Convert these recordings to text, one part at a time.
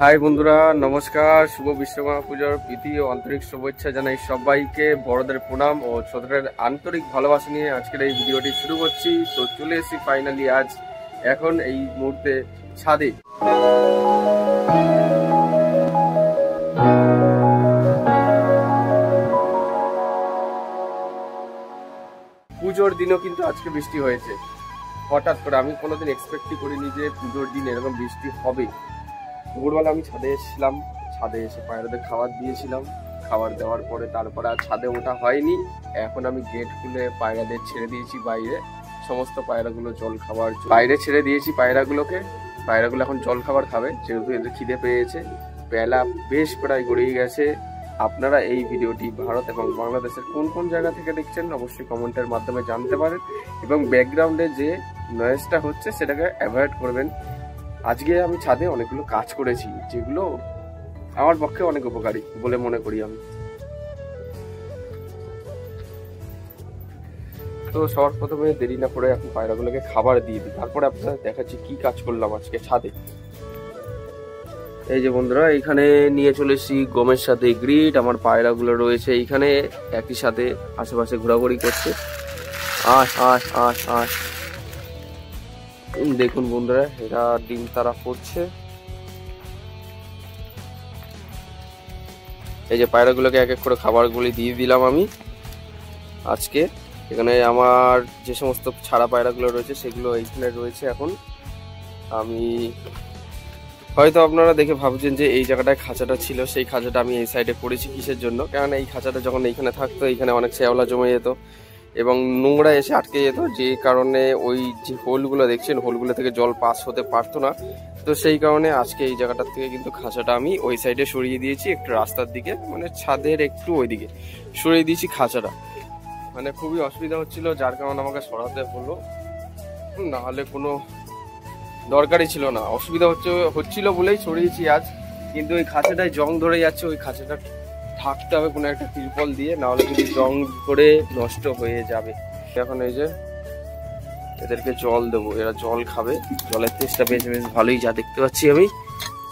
High বন্ধুরা, নমস্কার। শুভ বিশ্বকর্মা পুজোর প্রীতি ও আন্তরিক শুভেচ্ছা জানাই সবাইকে। বড়দের প্রণাম ও ছোটদের আন্তরিক ভালোবাসা নিয়ে আজকের এই ভিডিওটি শুরু করছি। তো চলে এসেছি ফাইনালি আজ এখন এই মুহূর্তে ছাদে। পুজোর দিনও কিন্তু আজকে বৃষ্টি হয়েছে হঠাৎ করে। আমি কোনোদিন এক্সপেক্টই করিনি যে পুজোর দিন এরকম বৃষ্টি হবে। দুপুরবেলা আমি ছাদে এসেছিলাম, ছাদে এসে পায়রাদের খাবার দিয়েছিলাম। খাবার দেওয়ার পরে তারপরে আর ছাদে ওঠা হয়নি। এখন আমি গেট খুলে পায়রাদের ছেড়ে দিয়েছি বাইরে। সমস্ত পায়রাগুলো জল খাবার বাইরে ছেড়ে দিয়েছি পায়রাগুলোকে। পায়রাগুলো এখন জল খাবার খাবে, যেহেতু এদের খিদে পেয়েছে। বেলা বেশ প্রায় গড়িয়ে গেছে। আপনারা এই ভিডিওটি ভারত এবং বাংলাদেশের কোন কোন জায়গা থেকে দেখছেন অবশ্যই কমেন্টের মাধ্যমে জানতে পারেন, এবং ব্যাকগ্রাউন্ডে যে নয়েজটা হচ্ছে সেটাকে অ্যাভয়েড করবেন। আজকে আমি ছাদে অনেকগুলো কাজ করেছি, যেগুলো আমার পক্ষে অনেক উপকারী বলে মনে করি আমি। তো সবার প্রথমে দেরি না করে এখন পায়রাগুলোকে খাবার দিয়ে দিই, তারপরে আপনাদের দেখাচ্ছি কি কাজ করলাম আজকে ছাদে। এই যে বন্ধুরা, এইখানে নিয়ে চলে এসেছি গমের সাথে গ্রিড। আমার পায়রাগুলো রয়েছে এইখানে একই সাথে আশেপাশে ঘোরাঘুরি করছে। দেখুন বন্ধুরা, এরা ডিম তারা করছে। এই যে পায়রাগুলোকে এক এক করে খাবারগুলি দিয়ে দিলাম আমি আজকে। এখানে আমার যে সমস্ত ছাড়া পায়রাগুলো রয়েছে সেগুলো এইখানে রয়েছে এখন। আমি হয়তো আপনারা দেখে ভাবছেন যে এই জায়গাটায় খাঁচাটা ছিল, সেই খাঁচাটা আমি এই সাইডে করেছি কিসের জন্য। কারণ এই খাঁচাটা যখন এইখানে থাকতো, এইখানে অনেক শ্যাওলা জমে যেত এবং নোংরা এসে আটকে যেত, যে কারণে ওই যে হোলগুলো দেখছেন, হোলগুলো থেকে জল পাস হতে পারতো না। তো সেই কারণে আজকে এই জায়গাটার থেকে কিন্তু খাঁচাটা আমি ওই সাইডে সরিয়ে দিয়েছি, একটু রাস্তার দিকে, মানে ছাদের একটু ওইদিকে সরিয়ে দিয়েছি খাঁচাটা। মানে খুবই অসুবিধা হচ্ছিল, যার কারণে আমাকে সরাতে হলো, না হলে কোনো দরকারই ছিল না। অসুবিধা হচ্ছিল বলেই সরিয়েছি আজ। কিন্তু ওই খাঁচাটায় জং ধরে যাচ্ছে, ওই খাঁচাটা থাকতে হবে কোনো একটা তিরপল দিয়ে, না হলে কিন্তু জং ধরে নষ্ট হয়ে যাবে। এখন এই যে এদেরকে জল দেবো, এরা জল খাবে। জলের টেস্টটা বেশ ভালোই, যা দেখতে পাচ্ছি আমি।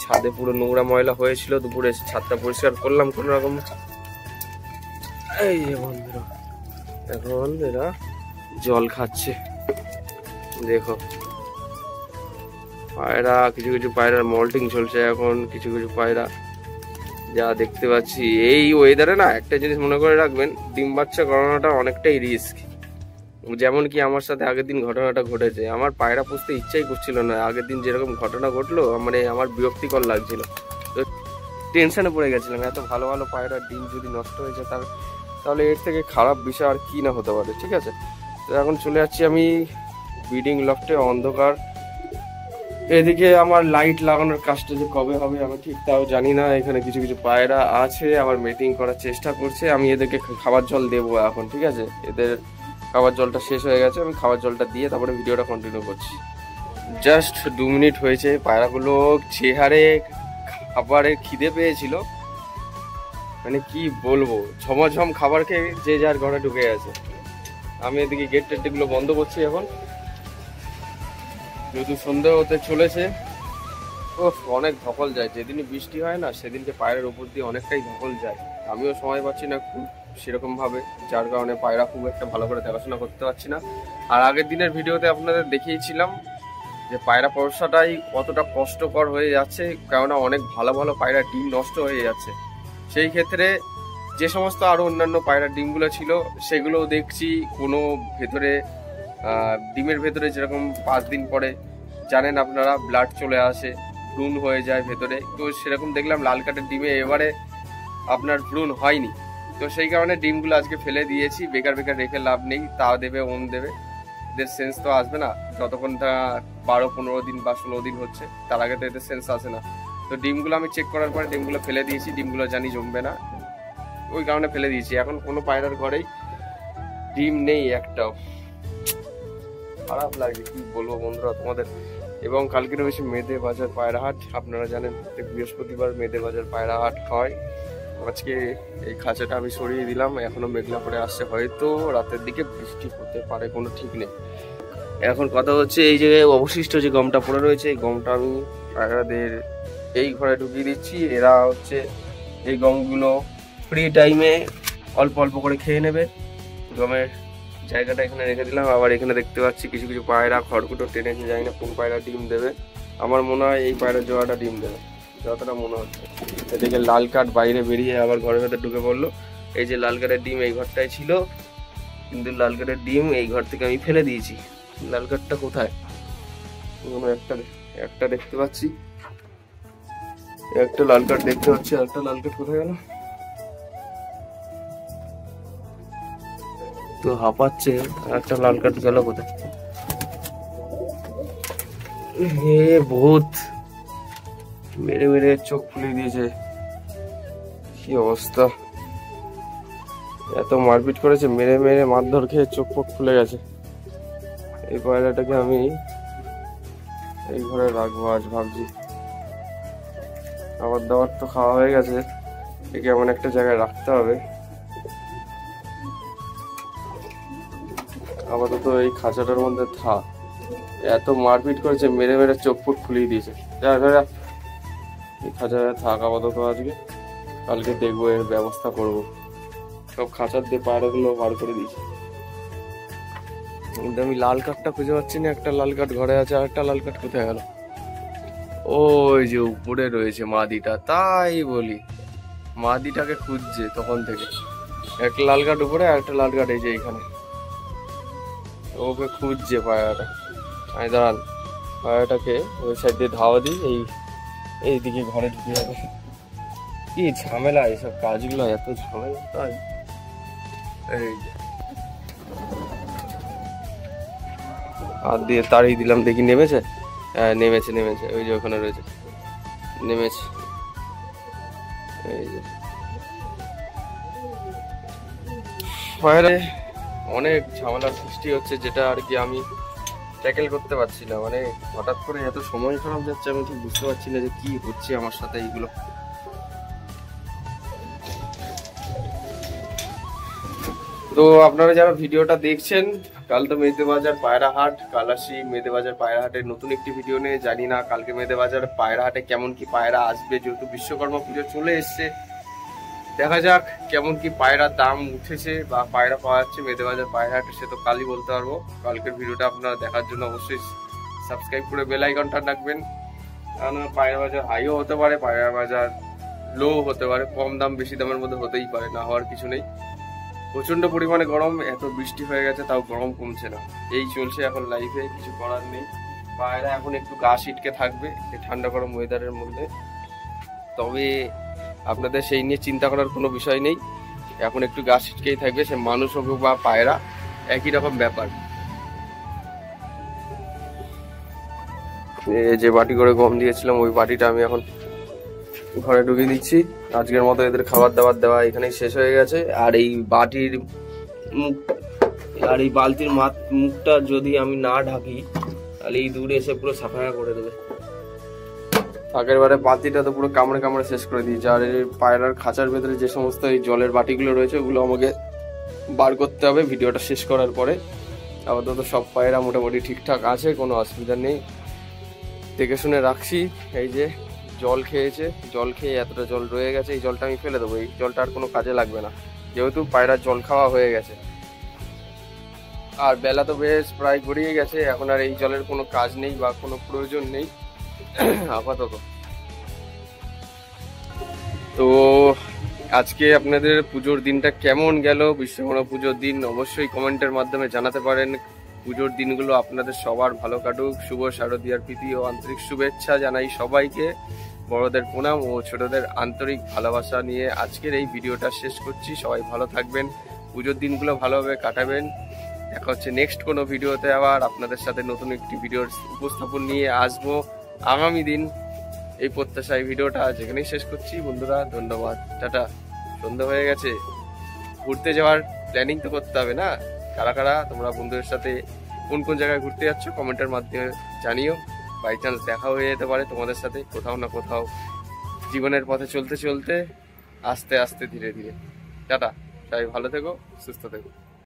ছাদে পুরো নোংরা ময়লা হয়েছিল, দুপুরে এসে ছাদটা পরিষ্কার করলাম কোনো রকম। এই যে বন্ধুরা, এখন এরা জল খাচ্ছে। দেখো পায়রা, কিছু কিছু পায়রার মল্টিং চলছে এখন, কিছু কিছু পায়রা যা দেখতে পাচ্ছি। এই ওয়েদারে না একটা জিনিস মনে করে রাখবেন, ডিম বাচ্চা করানোটা অনেকটাই রিস্ক। যেমন কি আমার সাথে আগের দিন ঘটনাটা ঘটেছে। আমার পায়রা পুষতে ইচ্ছাই করছিল না, আগের দিন যেরকম ঘটনা ঘটলো, মানে আমার বিরক্তিকর লাগছিল। তো টেনশনে পড়ে গেছিলাম, এত ভালো ভালো পায়রার ডিম যদি নষ্ট হয়ে যায় তাহলে এর থেকে খারাপ বিষয় আর কি না হতে পারে। ঠিক আছে, তো এখন চলে যাচ্ছি আমি ব্রিডিং লফটে। অন্ধকার, এদিকে আমার লাইট লাগানোর কাজটা যে কবে হবে আমি ঠিক তাও জানি না। এখানে কিছু কিছু পায়রা আছে, আবার মিটিং করার চেষ্টা করছে। আমি এদেরকে খাবার জল দেবো এখন। ঠিক আছে, এদের খাবার জলটা শেষ হয়ে গেছে, আমি খাবার জলটা দিয়ে তারপরে ভিডিওটা কন্টিনিউ করছি। জাস্ট 2 মিনিট হয়েছে। পায়রাগুলো যে হারে খাবারের খিদে পেয়েছিল, মানে কি বলবো, ঝমাঝম খাবার খেয়ে যে যার ঘরে ঢুকে গেছে। আমি এদিকে গেট টেটগুলো বন্ধ করছি এখন, যেহেতু সন্ধ্যা হতে চলেছে। ও অনেক ধকল যায়, যেদিনই বৃষ্টি হয় না সেদিনকে পায়রার উপর দিয়ে অনেকটাই ধকল যায়। আমিও সময় পাচ্ছি না খুব সেরকম ভাবে, যার কারণে পায়রা খুব একটা ভালো করে দেখাশোনা করতে পারছি না। আর আগের দিনের ভিডিওতে আপনাদের দেখিয়েছিলাম যে পায়রা পোষাটাই কতটা কষ্টকর হয়ে যাচ্ছে, কেননা অনেক ভালো ভালো পায়রা ডিম নষ্ট হয়ে যাচ্ছে। সেই ক্ষেত্রে যে সমস্ত আরো অন্যান্য পায়রার ডিমগুলো ছিল সেগুলোও দেখছি কোনো ভেতরে ডিমের ভেতরে যেরকম 5 দিন পরে জানেন আপনারা ব্লাড চলে আসে, ভ্রূণ হয়ে যায় ভেতরে। তো সেরকম দেখলাম লাল কাঠের ডিমে এবারে আপনার ভ্রূণ হয়নি। তো সেই কারণে ডিমগুলো আজকে ফেলে দিয়েছি। বেকার বেকার রেখে লাভ নেই, তা দেবে ওন দেবে, এদের সেন্স তো আসবে না যতক্ষণ তা 12-15 দিন বা 16 দিন হচ্ছে, তার আগে তো এদের সেন্স আসে না। তো ডিমগুলো আমি চেক করার পরে ডিমগুলো ফেলে দিয়েছি। ডিমগুলো জানি জমবে না, ওই কারণে ফেলে দিয়েছি। এখন কোনো পায়রার ঘরেই ডিম নেই একটাও। খারাপ লাগে, কি বলবো বন্ধুরা তোমাদের। এবং কালকে রয়েছে মেদে বাজার পায়রা হাট। আপনারা জানেন প্রত্যেক বৃহস্পতিবার মেদে বাজার পায়রা হাট হয়। আজকে এই খাঁচাটা আমি সরিয়ে দিলাম, এখনো মেঘলা করে আসছে, হয়তো রাতের দিকে বৃষ্টি হতে পারে, কোনো ঠিক নেই। এখন কথা হচ্ছে এই যে অবশিষ্ট যে গমটা পড়ে রয়েছে, এই গমটা আমি পায়রাদের এই ঘরে ঢুকিয়ে দিচ্ছি। এরা হচ্ছে এই গমগুলো ফ্রি টাইমে অল্প অল্প করে খেয়ে নেবে। গমের জায়গাটা এখানে রেখে দিলাম। আবার এখানে দেখতে পাচ্ছি কিছু কিছু পায়রা খড়কুটো টেনেছে, জানি না কোন পায়রা ডিম দেবে। আমার মনে হয় এই পায়রা জোড়াটা ডিম দেবে, যতটা মনে হচ্ছে। এদিকে লাল কাঠ বাইরে বেরিয়ে আবার ঘরের ভেতর ঢুকে পড়লো। এই যে লাল কাঠের ডিম এই ঘরটায় ছিল, কিন্তু লাল কাঠের ডিম এই ঘর থেকে আমি ফেলে দিয়েছি। লাল কাঠটা কোথায়? একটা দেখতে পাচ্ছি, একটা লাল কাঠ দেখতে পাচ্ছি, একটা লাল কাঠ কোথায় গেল? তো হাঁপাচ্ছে, একটা লাল কাঠ গেল কোথায়? হে ভূত, মেরে মেরে চোখ খুলে দিয়েছে। কি অবস্থা, এত মারপিট করেছে, মেরে মেরে মারধর খেয়ে চোখ ফোক খুলে গেছে। এই পায়রাটাকে আমি এই ঘরে রাখবো আজ ভাবছি। খাবার দাবার তো খাওয়া হয়ে গেছে, একে এমন একটা জায়গায় রাখতে হবে। আপাতত এই খাঁচাটার মধ্যে থাক। এত মারপিট করেছে, মেরে মেরে চোখ ফোক খুলিয়ে দিয়েছে। যা যা, এই খাঁচায় থাক আপাতত আজকে, কালকে দেখবো এর ব্যবস্থা করব। সব খাঁচার দিয়ে পায়রাগুলো বার করে দিয়েছি, কিন্তু আমি লাল কাঠটা খুঁজে পাচ্ছি না। একটা লাল কাঠ ঘরে আছে, আর একটা লাল কাঠ কোথায় গেল? ওই যে উপরে রয়েছে মাদিটা, তাই বলি মাদিটাকে খুঁজছে তখন থেকে। একটা লাল কাঠ উপরে, আর একটা লাল কাঠ এই যে এখানে, ওকে খুঁজছে পায়রাটা। আমি দাঁড়ান, পায়রাটাকে ওই সাইড দিয়ে ধাওয়া দিই, এইদিকে ঘরে ঢুকে যাবে। কি ঝামেলা এইসব কাজগুলো, এত ঝামেলা। তাই এই হাত দিয়ে তাড়িয়ে দিলাম, দেখি নেমেছে। হ্যাঁ নেমেছে, নেমেছে, ওই যে ওখানে রয়েছে, নেমেছে। এই যে বাইরে অনেক ঝামেলার সৃষ্টি হচ্ছে, যেটা আর কি আমি ট্যাকেল করতে পারছি না। মানে হঠাৎ করে এত সময় খারাপ যাচ্ছে, আমি ঠিক বুঝতে পারছি না যে কি হচ্ছে আমার সাথে এইগুলো। তো আপনারা যারা ভিডিওটা দেখছেন, কাল তো মেদে বাজার পায়রা হাট, কাল আসি মেদে বাজার পায়রা হাটের নতুন একটি ভিডিও নিয়ে। জানি না কালকে মেদে বাজার পায়রা হাটে কেমন কি পায়রা আসবে, যেহেতু বিশ্বকর্মা পুজো চলে এসছে। দেখা যাক কেমন কি পায়রার দাম উঠেছে বা পায়রা পাওয়া যাচ্ছে মেদে বাজার পায়রা হাটে, সে তো কালই বলতে পারবো। কালকের ভিডিওটা আপনারা দেখার জন্য অবশ্যই সাবস্ক্রাইব করে বেল আইকনটা রাখবেন। কারণ পায়রা বাজার হাইও হতে পারে, পায়রা বাজার লো হতে পারে, কম দাম বেশি দামের মধ্যে হতেই পারে, না হওয়ার কিছু নেই। প্রচন্ড পরিমাণে গরম, এত বৃষ্টি হয়ে গেছে তাও গরম কমছে না। এই চলছে এখন লাইফে, কিছু করার নেই। পায়রা এখন একটু গা শিটকে থাকবে এই ঠান্ডা গরম ওয়েদারের মধ্যে। তবে আপনাদের সেই নিয়ে চিন্তা করার কোনো বিষয় নেই, এখন একটু গা শিটকেই থাকবে, সে মানুষ হোক বা পায়রা, একই রকম ব্যাপার। যে বাটি করে গম দিয়েছিলাম, ওই বাটিটা আমি এখন ঘরে ঢুকিয়ে দিচ্ছি। আজকের মতো এদের খাবার দাবার দেওয়া এখানেই শেষ হয়ে গেছে। আর এই বাটির মুখ আর এই বালতির মুখটা যদি আমি না ঢাকি, তাহলে এই দূরে এসে পুরো সাফা করে দেবে। আগের বারে বালতিটা তো পুরো কামড়ে কামড়ে শেষ করে দিয়েছে। আর এই পায়রার খাঁচার ভেতরে যে সমস্ত এই জলের বাটিগুলো রয়েছে, ওগুলো আমাকে বার করতে হবে ভিডিওটা শেষ করার পরে। আপাতত সব পায়রা মোটামুটি ঠিকঠাক আছে, কোনো অসুবিধা নেই, দেখে শুনে রাখছি। এই যে জল খেয়েছে, জল খেয়ে এতটা জল রয়ে গেছে, এই জলটা আমি ফেলে দেবো। এই জলটা আর কোনো কাজে লাগবে না, যেহেতু পায়রার জল খাওয়া হয়ে গেছে। আর বেলা তো বেশ প্রায় গড়িয়ে গেছে, এখন আর এই জলের কোনো কাজ নেই বা কোনো প্রয়োজন নেই আপাতত। তো আজকে আপনাদের পুজোর দিনটা কেমন গেল, বিশ্বকর্মা পুজোর দিন অবশ্যই কমেন্টের মাধ্যমে জানাতে পারেন। পুজোর দিনগুলো আপনাদের সবার ভালো কাটুক। শুভ শারদীয়ার প্রীতি ও আন্তরিক শুভেচ্ছা জানাই সবাইকে। বড়দের প্রণাম ও ছোটদের আন্তরিক ভালোবাসা নিয়ে আজকের এই ভিডিওটা শেষ করছি। সবাই ভালো থাকবেন, পুজোর দিনগুলো ভালোভাবে কাটাবেন। দেখা হচ্ছে নেক্সট কোনো ভিডিওতে, আবার আপনাদের সাথে নতুন একটি ভিডিওর উপস্থাপন নিয়ে আসবো আগামী দিন। এই প্রত্যাশায় ভিডিওটা আজ এখানেই শেষ করছি বন্ধুরা, ধন্যবাদ, টাটা। সন্ধ্যা হয়ে গেছে, ঘুরতে যাওয়ার প্ল্যানিং তো করতে হবে না? কারা কারা তোমরা বন্ধুদের সাথে কোন কোন জায়গায় ঘুরতে যাচ্ছ কমেন্টের মাধ্যমে জানিও। বাই চান্স দেখা হয়ে যেতে পারে তোমাদের সাথে কোথাও না কোথাও, জীবনের পথে চলতে চলতে, আস্তে আস্তে ধীরে ধীরে। টাটা, সবাই ভালো থেকো, সুস্থ থেকো।